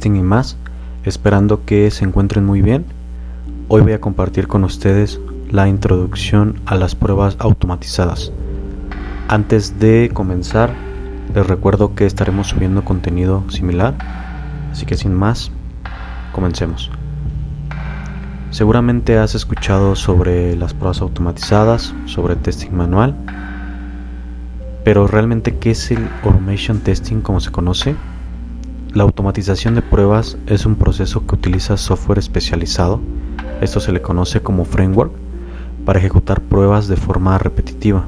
testing y más, esperando que se encuentren muy bien. Hoy voy a compartir con ustedes la introducción a las pruebas automatizadas. Antes de comenzar, les recuerdo que estaremos subiendo contenido similar, así que sin más, comencemos. Seguramente has escuchado sobre las pruebas automatizadas, sobre testing manual, pero realmente ¿qué es el automation testing como se conoce? La automatización de pruebas es un proceso que utiliza software especializado, esto se le conoce como framework, para ejecutar pruebas de forma repetitiva.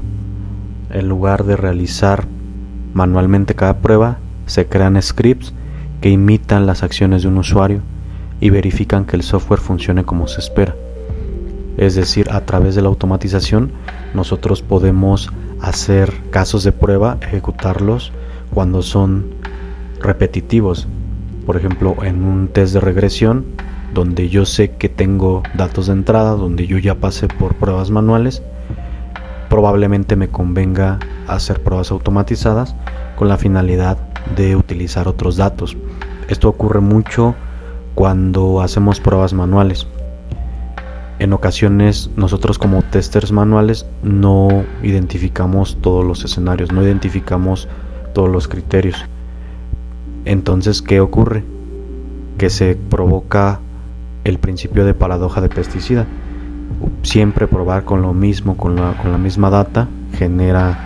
En lugar de realizar manualmente cada prueba, se crean scripts que imitan las acciones de un usuario y verifican que el software funcione como se espera. Es decir, a través de la automatización nosotros podemos hacer casos de prueba, ejecutarlos cuando son repetitivos. Por ejemplo, en un test de regresión donde yo sé que tengo datos de entrada, donde yo ya pasé por pruebas manuales, probablemente me convenga hacer pruebas automatizadas con la finalidad de utilizar otros datos. Esto ocurre mucho cuando hacemos pruebas manuales. En ocasiones nosotros como testers manuales no identificamos todos los escenarios, no identificamos todos los criterios. Entonces, ¿qué ocurre? Que se provoca el principio de paradoja de pesticida. Siempre probar con lo mismo, con la misma data, genera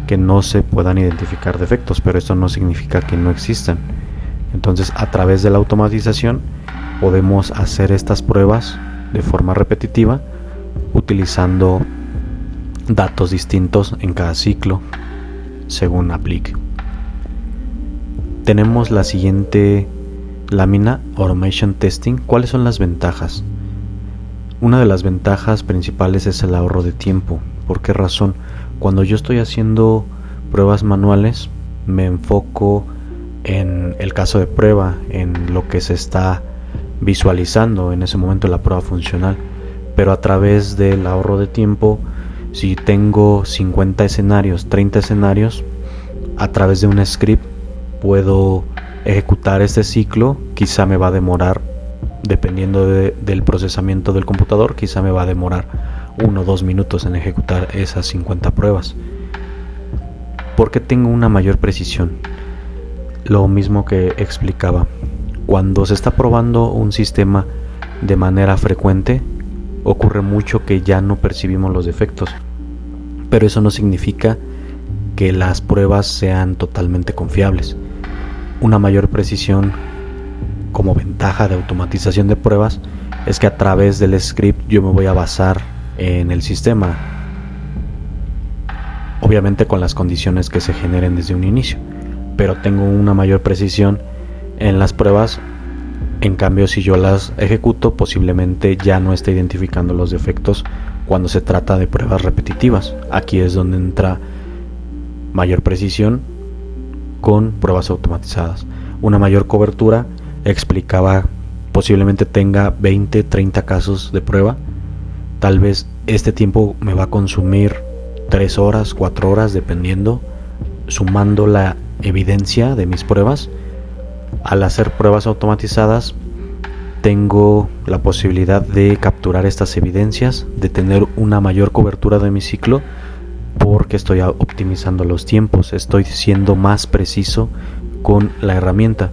que no se puedan identificar defectos, pero esto no significa que no existan. Entonces, a través de la automatización podemos hacer estas pruebas de forma repetitiva utilizando datos distintos en cada ciclo según aplique. Tenemos la siguiente lámina, Automation Testing. ¿Cuáles son las ventajas? Una de las ventajas principales es el ahorro de tiempo. ¿Por qué razón? Cuando yo estoy haciendo pruebas manuales, me enfoco en el caso de prueba, en lo que se está visualizando en ese momento de la prueba funcional. Pero a través del ahorro de tiempo, si tengo 50 escenarios, 30 escenarios, a través de un script puedo ejecutar este ciclo. Quizá me va a demorar, dependiendo del procesamiento del computador, quizá me va a demorar 1 o 2 minutos en ejecutar esas 50 pruebas, porque tengo una mayor precisión. Lo mismo que explicaba, cuando se está probando un sistema de manera frecuente, ocurre mucho que ya no percibimos los defectos, pero eso no significa que las pruebas sean totalmente confiables. Una mayor precisión como ventaja de automatización de pruebas es que a través del script yo me voy a basar en el sistema, obviamente con las condiciones que se generen desde un inicio, pero tengo una mayor precisión en las pruebas. En cambio, si yo las ejecuto, posiblemente ya no esté identificando los defectos cuando se trata de pruebas repetitivas. Aquí es donde entra mayor precisión con pruebas automatizadas. Una mayor cobertura, explicaba, posiblemente tenga 20, 30 casos de prueba. Tal vez este tiempo me va a consumir 3 horas, 4 horas, dependiendo, sumando la evidencia de mis pruebas. Al hacer pruebas automatizadas, tengo la posibilidad de capturar estas evidencias, de tener una mayor cobertura de mi ciclo, porque estoy optimizando los tiempos, estoy siendo más preciso con la herramienta.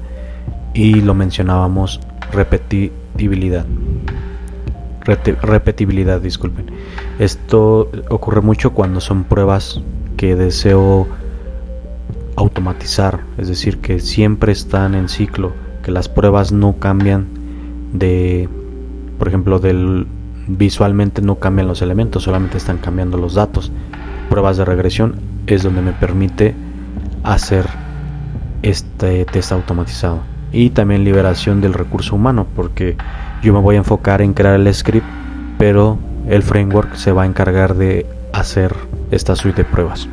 Y lo mencionábamos, repetibilidad, disculpen. Esto ocurre mucho cuando son pruebas que deseo automatizar, es decir, que siempre están en ciclo, que las pruebas no cambian por ejemplo, visualmente no cambian los elementos, solamente están cambiando los datos. Pruebas de regresión es donde me permite hacer este test automatizado. Y también liberación del recurso humano, porque yo me voy a enfocar en crear el script, pero el framework se va a encargar de hacer esta suite de pruebas.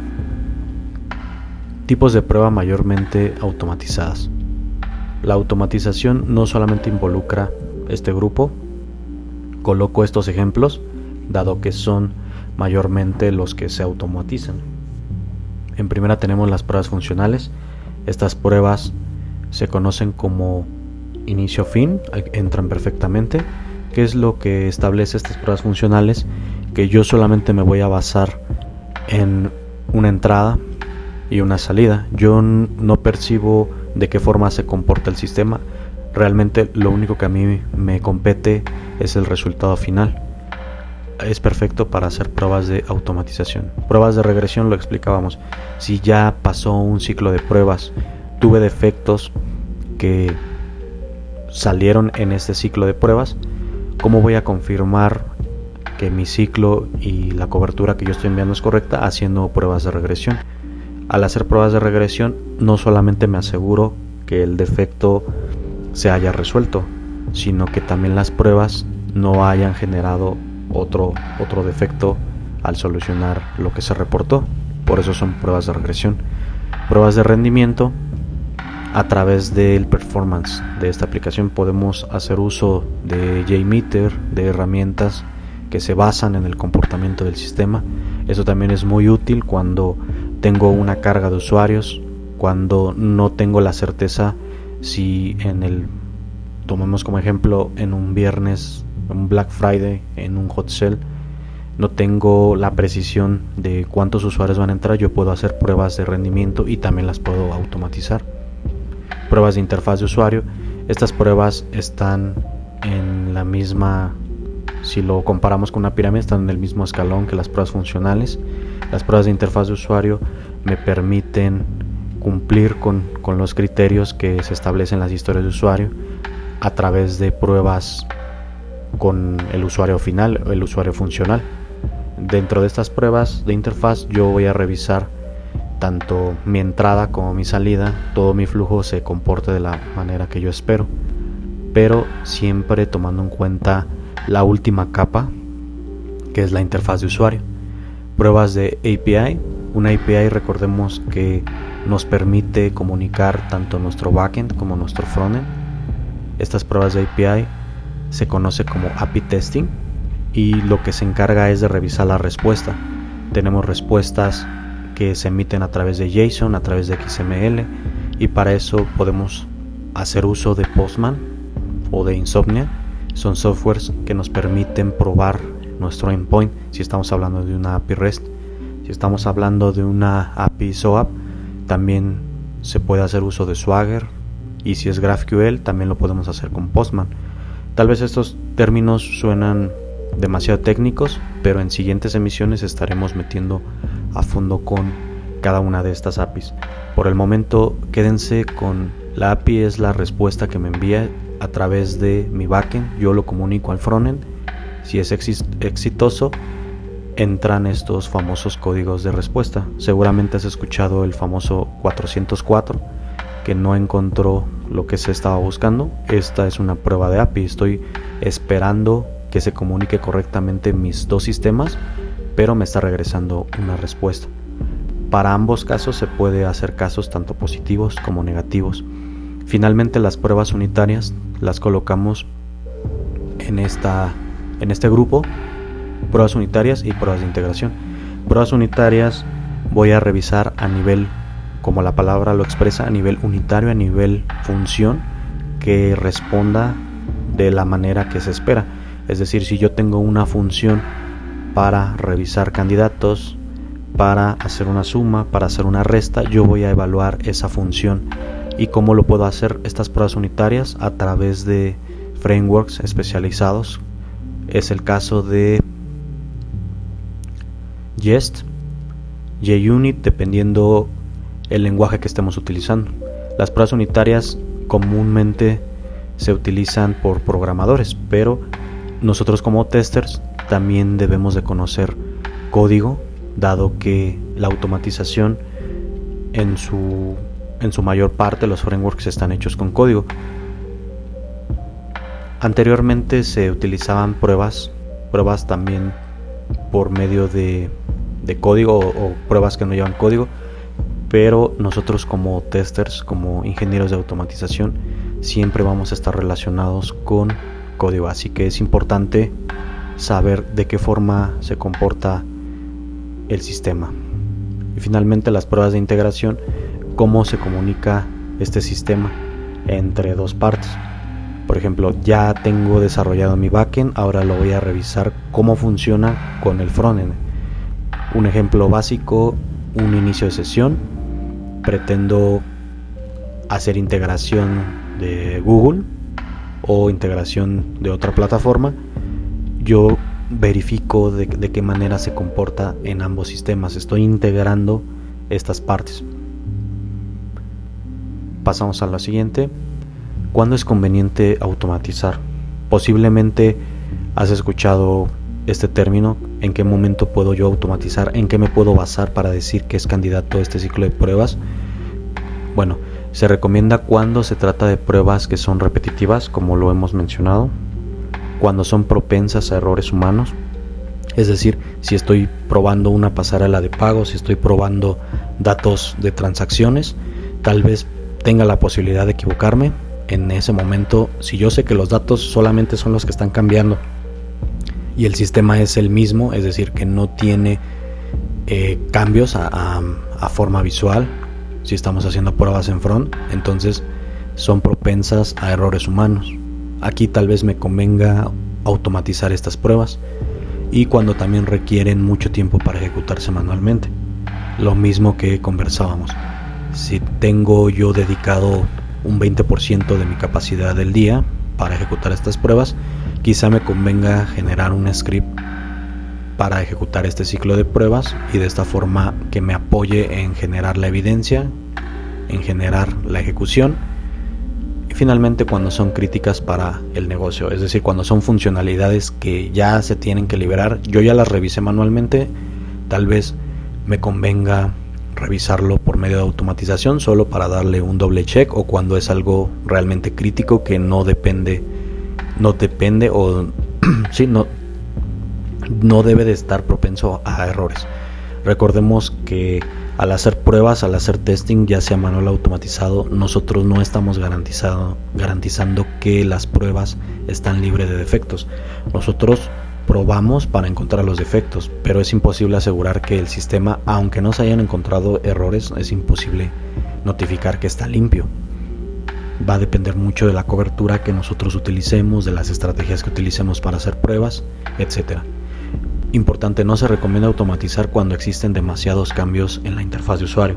Tipos de prueba mayormente automatizadas. La automatización no solamente involucra este grupo. Coloco estos ejemplos, dado que son mayormente los que se automatizan. En primera tenemos las pruebas funcionales. Estas pruebas se conocen como inicio a fin, entran perfectamente. ¿Qué es lo que establece estas pruebas funcionales? Que yo solamente me voy a basar en una entrada y una salida. Yo no percibo de qué forma se comporta el sistema. Realmente lo único que a mí me compete es el resultado final. Es perfecto para hacer pruebas de automatización. Pruebas de regresión lo explicábamos. Si ya pasó un ciclo de pruebas, tuve defectos que salieron en este ciclo de pruebas, ¿cómo voy a confirmar que mi ciclo y la cobertura que yo estoy enviando es correcta? Haciendo pruebas de regresión. Al hacer pruebas de regresión, no solamente me aseguro que el defecto se haya resuelto, sino que también las pruebas no hayan generado otro defecto al solucionar lo que se reportó. Por eso son pruebas de regresión. Pruebas de rendimiento. A través del performance de esta aplicación podemos hacer uso de JMeter, de herramientas que se basan en el comportamiento del sistema. Eso también es muy útil cuando tengo una carga de usuarios, cuando no tengo la certeza si tomemos como ejemplo en un viernes, un Black Friday, en un hot sale, no tengo la precisión de cuántos usuarios van a entrar. Yo puedo hacer pruebas de rendimiento y también las puedo automatizar. Pruebas de interfaz de usuario. Estas pruebas están en la misma, si lo comparamos con una pirámide, están en el mismo escalón que las pruebas funcionales. Las pruebas de interfaz de usuario me permiten cumplir con los criterios que se establecen en las historias de usuario a través de pruebas con el usuario final, el usuario funcional. Dentro de estas pruebas de interfaz yo voy a revisar tanto mi entrada como mi salida, todo mi flujo se comporte de la manera que yo espero, pero siempre tomando en cuenta la última capa, que es la interfaz de usuario. Pruebas de API. Una API, recordemos que nos permite comunicar tanto nuestro backend como nuestro frontend. Estas pruebas de API se conoce como API testing y lo que se encarga es de revisar la respuesta. Tenemos respuestas que se emiten a través de JSON, a través de XML, y para eso podemos hacer uso de Postman o de Insomnia. Son softwares que nos permiten probar nuestro endpoint si estamos hablando de una API REST. Si estamos hablando de una API SOAP, también se puede hacer uso de Swagger, y si es GraphQL también lo podemos hacer con Postman. Tal vez estos términos suenan demasiado técnicos, pero en siguientes emisiones estaremos metiendo a fondo con cada una de estas APIs. Por el momento quédense con la API. Es la respuesta que me envía a través de mi backend, yo lo comunico al frontend. Si es exitoso, entran estos famosos códigos de respuesta. Seguramente has escuchado el famoso 404 que no encontró lo que se estaba buscando. Esta es una prueba de API. Estoy esperando que se comunique correctamente mis dos sistemas, pero me está regresando una respuesta. Para ambos casos se puede hacer casos tanto positivos como negativos. Finalmente, las pruebas unitarias las colocamos en este grupo: pruebas unitarias y pruebas de integración. Pruebas unitarias voy a revisar a nivel, como la palabra lo expresa, a nivel unitario, a nivel función, que responda de la manera que se espera. Es decir, si yo tengo una función para revisar candidatos, para hacer una suma, para hacer una resta, yo voy a evaluar esa función. ¿Y cómo lo puedo hacer? Estas pruebas unitarias a través de frameworks especializados. Es el caso de Jest, JUnit, dependiendo el lenguaje que estemos utilizando. Las pruebas unitarias comúnmente se utilizan por programadores, pero nosotros como testers también debemos de conocer código, dado que la automatización en su mayor parte, los frameworks están hechos con código. Anteriormente se utilizaban pruebas también por medio de código o pruebas que no llevan código, pero nosotros como testers, como ingenieros de automatización, siempre vamos a estar relacionados con código, así que es importante saber de qué forma se comporta el sistema. Y finalmente, las pruebas de integración: cómo se comunica este sistema entre dos partes. Por ejemplo, ya tengo desarrollado mi backend, ahora lo voy a revisar cómo funciona con el frontend. Un ejemplo básico, un inicio de sesión. Pretendo hacer integración de Google o integración de otra plataforma. Yo verifico de qué manera se comporta en ambos sistemas. Estoy integrando estas partes. Pasamos a la siguiente. ¿Cuándo es conveniente automatizar? Posiblemente has escuchado este término. ¿En qué momento puedo yo automatizar? ¿En qué me puedo basar para decir que es candidato a este ciclo de pruebas? Bueno, se recomienda cuando se trata de pruebas que son repetitivas, como lo hemos mencionado, cuando son propensas a errores humanos, es decir, si estoy probando una pasarela de pago, si estoy probando datos de transacciones, tal vez tenga la posibilidad de equivocarme. En ese momento, si yo sé que los datos solamente son los que están cambiando y el sistema es el mismo, es decir, que no tiene cambios a forma visual, si estamos haciendo pruebas en front, entonces son propensas a errores humanos. Aquí tal vez me convenga automatizar estas pruebas, y cuando también requieren mucho tiempo para ejecutarse manualmente. Lo mismo que conversábamos. Si tengo yo dedicado un 20% de mi capacidad del día para ejecutar estas pruebas, quizá me convenga generar un script para ejecutar este ciclo de pruebas y de esta forma que me apoye en generar la evidencia, en generar la ejecución y finalmente cuando son críticas para el negocio, es decir, cuando son funcionalidades que ya se tienen que liberar, yo ya las revisé manualmente, tal vez me convenga revisarlo por medio de automatización solo para darle un doble check, o cuando es algo realmente crítico que no depende o sí, no debe de estar propenso a errores. Recordemos que al hacer pruebas, al hacer testing, ya sea manual o automatizado, nosotros no estamos garantizando que las pruebas están libres de defectos. Nosotros probamos para encontrar los defectos, pero es imposible asegurar que el sistema, aunque no se hayan encontrado errores, es imposible notificar que está limpio. Va a depender mucho de la cobertura que nosotros utilicemos, de las estrategias que utilicemos para hacer pruebas, etc. Importante, no se recomienda automatizar cuando existen demasiados cambios en la interfaz de usuario.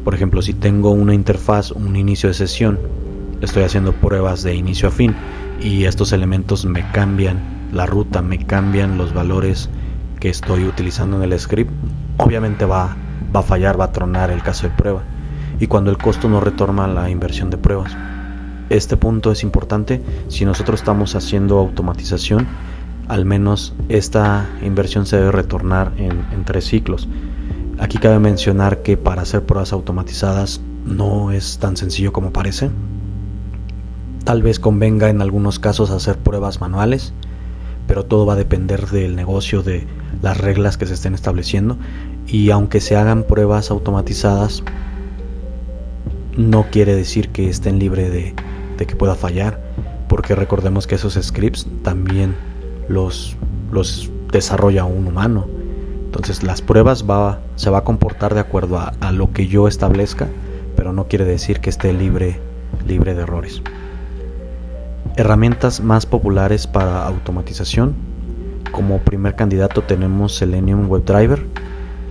Por ejemplo, si tengo una interfaz, un inicio de sesión, estoy haciendo pruebas de inicio a fin y estos elementos me cambian la ruta, me cambian los valores que estoy utilizando en el script, obviamente va a fallar, va a tronar el caso de prueba, y cuando el costo no retorna la inversión de pruebas. Este punto es importante. Si nosotros estamos haciendo automatización, al menos esta inversión se debe retornar en 3 ciclos. Aquí cabe mencionar que para hacer pruebas automatizadas no es tan sencillo como parece. Tal vez convenga en algunos casos hacer pruebas manuales, pero todo va a depender del negocio, de las reglas que se estén estableciendo, y aunque se hagan pruebas automatizadas, no quiere decir que estén libres de que pueda fallar, porque recordemos que esos scripts también los desarrolla un humano. Entonces las pruebas se va a comportar de acuerdo a lo que yo establezca, pero no quiere decir que esté libre de errores. Herramientas más populares para automatización. Como primer candidato tenemos Selenium WebDriver,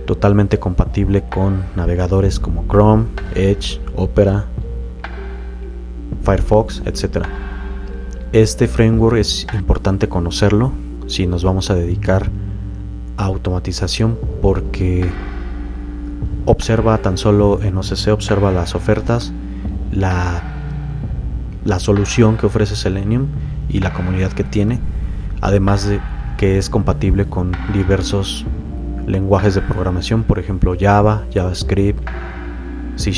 totalmente compatible con navegadores como Chrome, Edge, Opera, Firefox, etc. Este framework es importante conocerlo si nos vamos a dedicar a automatización, porque observa tan solo en OCC, observa las ofertas, la solución que ofrece Selenium y la comunidad que tiene, además de que es compatible con diversos lenguajes de programación, por ejemplo Java, JavaScript, C#,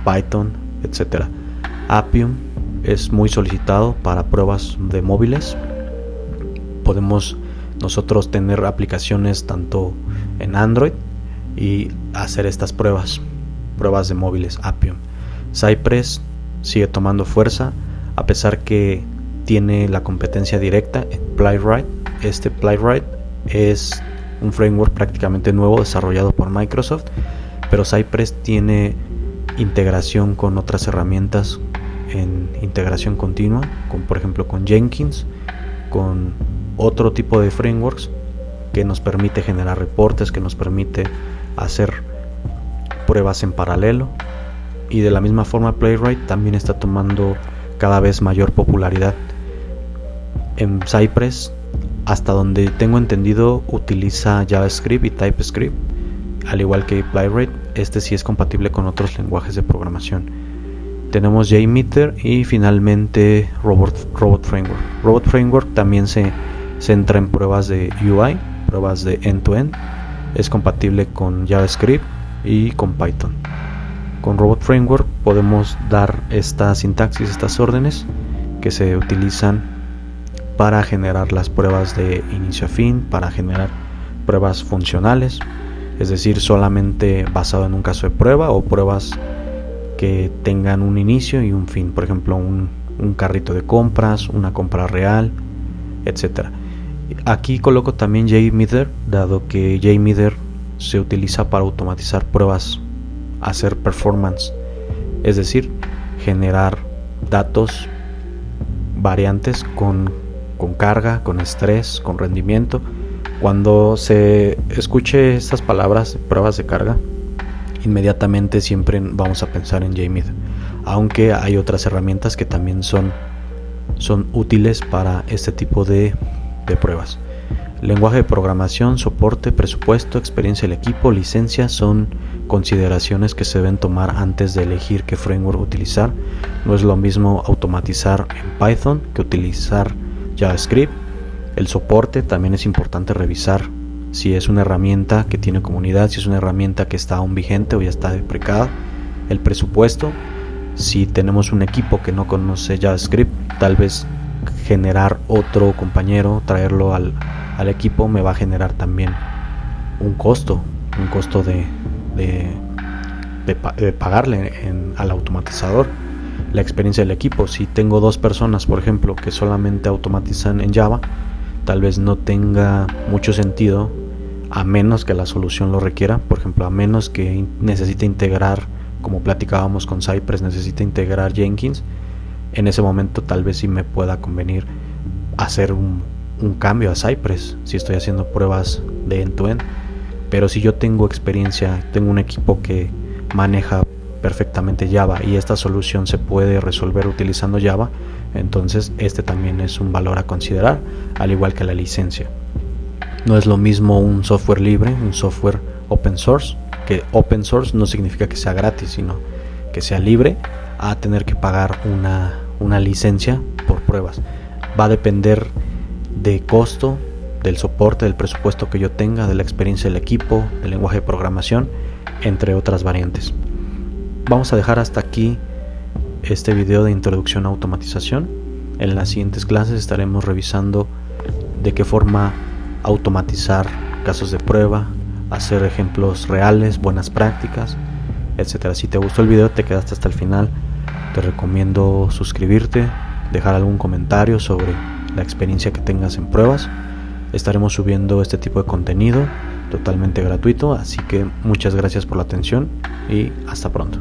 Python, etc. Appium es muy solicitado para pruebas de móviles. Podemos nosotros tener aplicaciones tanto en Android y hacer estas pruebas de móviles. Appium. Cypress sigue tomando fuerza, a pesar que tiene la competencia directa en Playwright. Este Playwright es un framework prácticamente nuevo desarrollado por Microsoft, pero Cypress tiene integración con otras herramientas en integración continua, por ejemplo con Jenkins, con otro tipo de frameworks que nos permite generar reportes, que nos permite hacer pruebas en paralelo. Y de la misma forma Playwright también está tomando cada vez mayor popularidad. En Cypress, hasta donde tengo entendido, utiliza JavaScript y TypeScript, al igual que Playwright. Este sí es compatible con otros lenguajes de programación. Tenemos JMeter y finalmente Robot Framework. Robot Framework también se centra en pruebas de UI, pruebas de end-to-end. Es compatible con JavaScript y con Python. Con Robot Framework podemos dar esta sintaxis, estas órdenes que se utilizan para generar las pruebas de inicio a fin, para generar pruebas funcionales, es decir, solamente basado en un caso de prueba o pruebas que tengan un inicio y un fin, por ejemplo un carrito de compras, una compra real, etc. Aquí coloco también JMeter, dado que JMeter se utiliza para automatizar pruebas, hacer performance, es decir, generar datos variantes con carga, con estrés, con rendimiento. Cuando se escuche estas palabras, pruebas de carga, inmediatamente siempre vamos a pensar en JMeter, aunque hay otras herramientas que también son útiles para este tipo de pruebas. Lenguaje de programación, soporte, presupuesto, experiencia del equipo, licencia son consideraciones que se deben tomar antes de elegir qué framework utilizar. No es lo mismo automatizar en Python que utilizar JavaScript. El soporte también es importante revisar si es una herramienta que tiene comunidad, si es una herramienta que está aún vigente o ya está deprecada. El presupuesto, si tenemos un equipo que no conoce JavaScript, tal vez generar otro compañero, traerlo al equipo me va a generar también un costo de pagarle al automatizador. La experiencia del equipo, si tengo dos personas por ejemplo que solamente automatizan en Java, tal vez no tenga mucho sentido, a menos que la solución lo requiera, por ejemplo a menos que necesite integrar, como platicábamos con Cypress, necesite integrar Jenkins. En ese momento tal vez sí me pueda convenir hacer un cambio a Cypress si estoy haciendo pruebas de end-to-end. Pero si yo tengo experiencia, tengo un equipo que maneja perfectamente Java y esta solución se puede resolver utilizando Java, entonces este también es un valor a considerar, al igual que la licencia. No es lo mismo un software libre, un software open source, que open source no significa que sea gratis, sino que sea libre, a tener que pagar una licencia por pruebas. Va a depender de costo, del soporte, del presupuesto que yo tenga, de la experiencia del equipo, del lenguaje de programación, entre otras variantes. Vamos a dejar hasta aquí este video de introducción a automatización. En las siguientes clases estaremos revisando de qué forma automatizar casos de prueba, hacer ejemplos reales, buenas prácticas, etcétera. Si te gustó el video, te quedaste hasta el final, te recomiendo suscribirte, dejar algún comentario sobre la experiencia que tengas en pruebas. Estaremos subiendo este tipo de contenido totalmente gratuito, así que muchas gracias por la atención y hasta pronto.